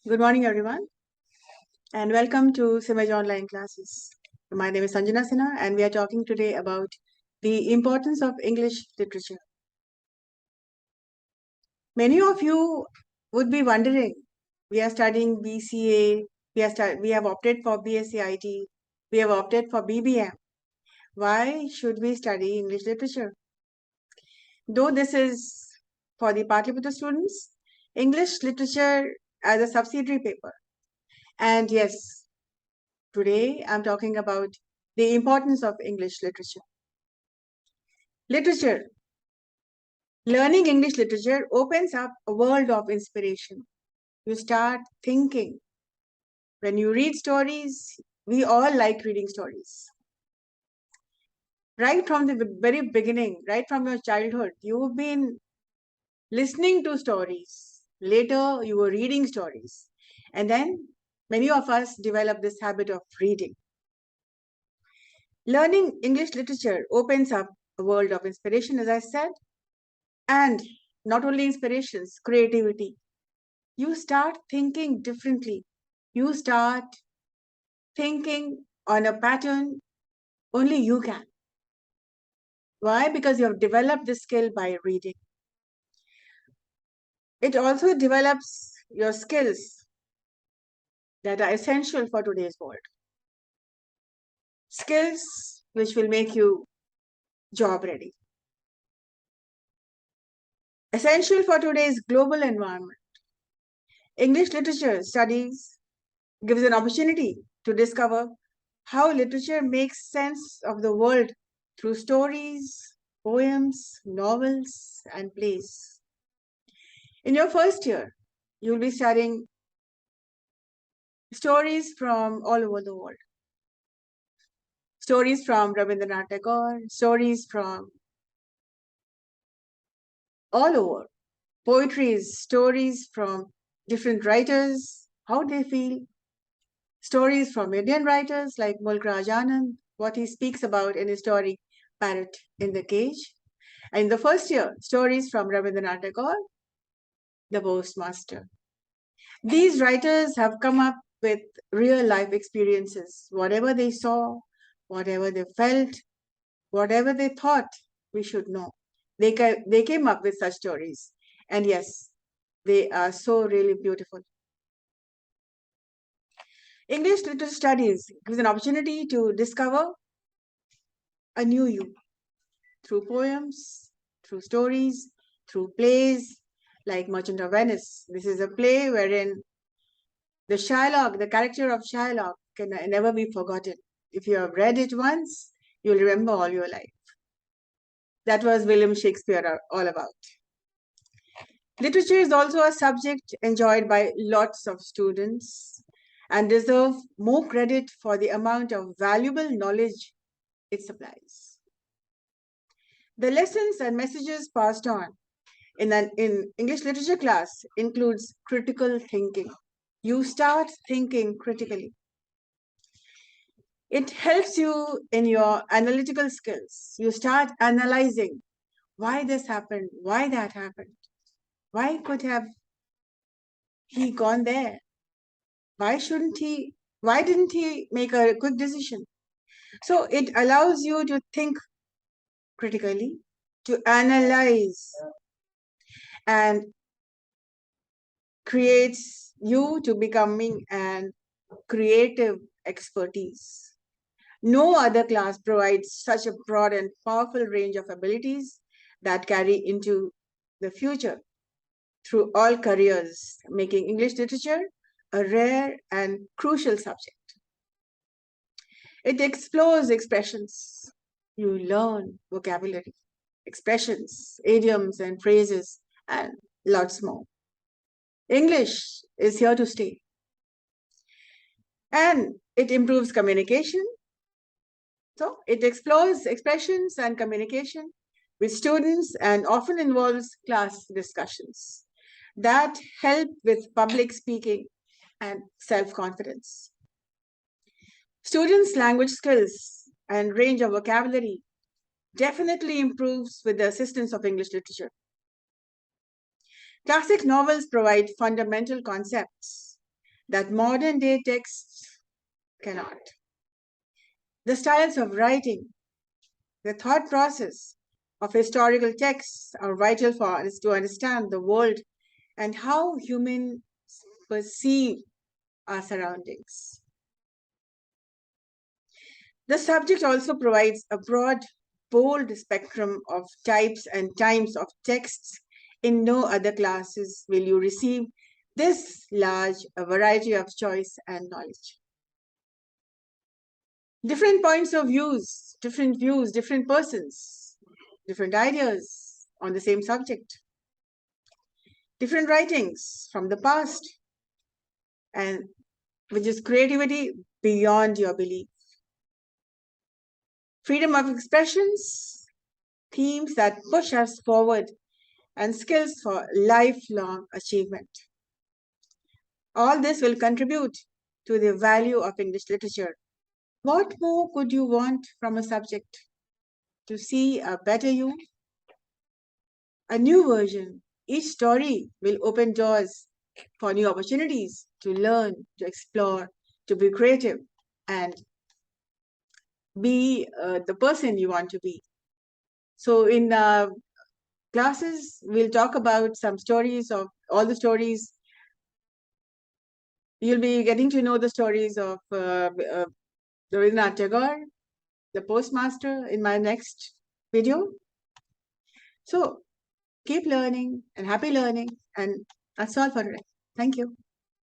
Good morning, everyone, and welcome to CIMAGE online classes. My name is Sanjana, and we are talking today about the importance of English literature. Many of you would be wondering, we are studying BCA, we have opted for BSc-IT, we have opted for BBM. Why should we study English literature? Though this is for the Patliputra students, English literature as a subsidiary paper. And yes, today I'm talking about the importance of English literature. Literature. Learning English literature opens up a world of inspiration. You start thinking. When you read stories, we all like reading stories. Right from the very beginning, right from your childhood, you've been listening to stories. Later, you were reading stories. And then many of us develop this habit of reading. Learning English literature opens up a world of inspiration, as I said, and not only inspirations, creativity. You start thinking differently. You start thinking on a pattern only you can. Why? Because you have developed this skill by reading. It also develops your skills that are essential for today's world. Skills which will make you job ready. Essential for today's global environment. English literature studies gives an opportunity to discover how literature makes sense of the world through stories, poems, novels, and plays. In your first year, you will be studying stories from all over the world. Stories from Rabindranath Tagore, stories from all over. Poetries, stories from different writers, how they feel. Stories from Indian writers like Mulk Raj Anand, what he speaks about in his story, Parrot in the Cage. And in the first year, stories from Rabindranath Tagore, the postmaster. These writers have come up with real life experiences. Whatever they saw, whatever they felt, whatever they thought we should know. They came up with such stories. And yes, they are so really beautiful. English literature studies gives an opportunity to discover a new you through poems, through stories, through plays like Merchant of Venice. This is a play wherein the Shylock, the character of Shylock, can never be forgotten. If you have read it once, you'll remember all your life. That was William Shakespeare all about. Literature is also a subject enjoyed by lots of students and deserve more credit for the amount of valuable knowledge it supplies. The lessons and messages passed on in English literature class includes critical thinking. You start thinking critically. It helps you in your analytical skills. You start analyzing why this happened, why that happened, why could have he gone there? Why didn't he make a quick decision? So it allows you to think critically, to analyze, and creates you to becoming an creative expertise. No other class provides such a broad and powerful range of abilities that carry into the future through all careers, making English literature a rare and crucial subject. It explores expressions. You learn vocabulary, expressions, idioms, and phrases, and lots more. English is here to stay. And it improves communication. So it explores expressions and communication with students and often involves class discussions that help with public speaking and self-confidence. Students' language skills and range of vocabulary definitely improves with the assistance of English literature. Classic novels provide fundamental concepts that modern day texts cannot. The styles of writing, the thought process of historical texts are vital for us to understand the world and how humans perceive our surroundings. The subject also provides a broad, bold spectrum of types and times of texts. In no other classes will you receive this large a variety of choice and knowledge. Different points of views, different persons, different ideas on the same subject, different writings from the past, and which is creativity beyond your belief. Freedom of expressions, themes that push us forward, and skills for lifelong achievement. All this will contribute to the value of English literature. What more could you want from a subject? To see a better you? A new version. Each story will open doors for new opportunities to learn, to explore, to be creative, and be the person you want to be. So, in classes, we'll talk about some stories of all the stories. You'll be getting to know the stories of Rabindranath Tagore, the postmaster, in my next video. So keep learning and happy learning, and that's all for today. Thank you.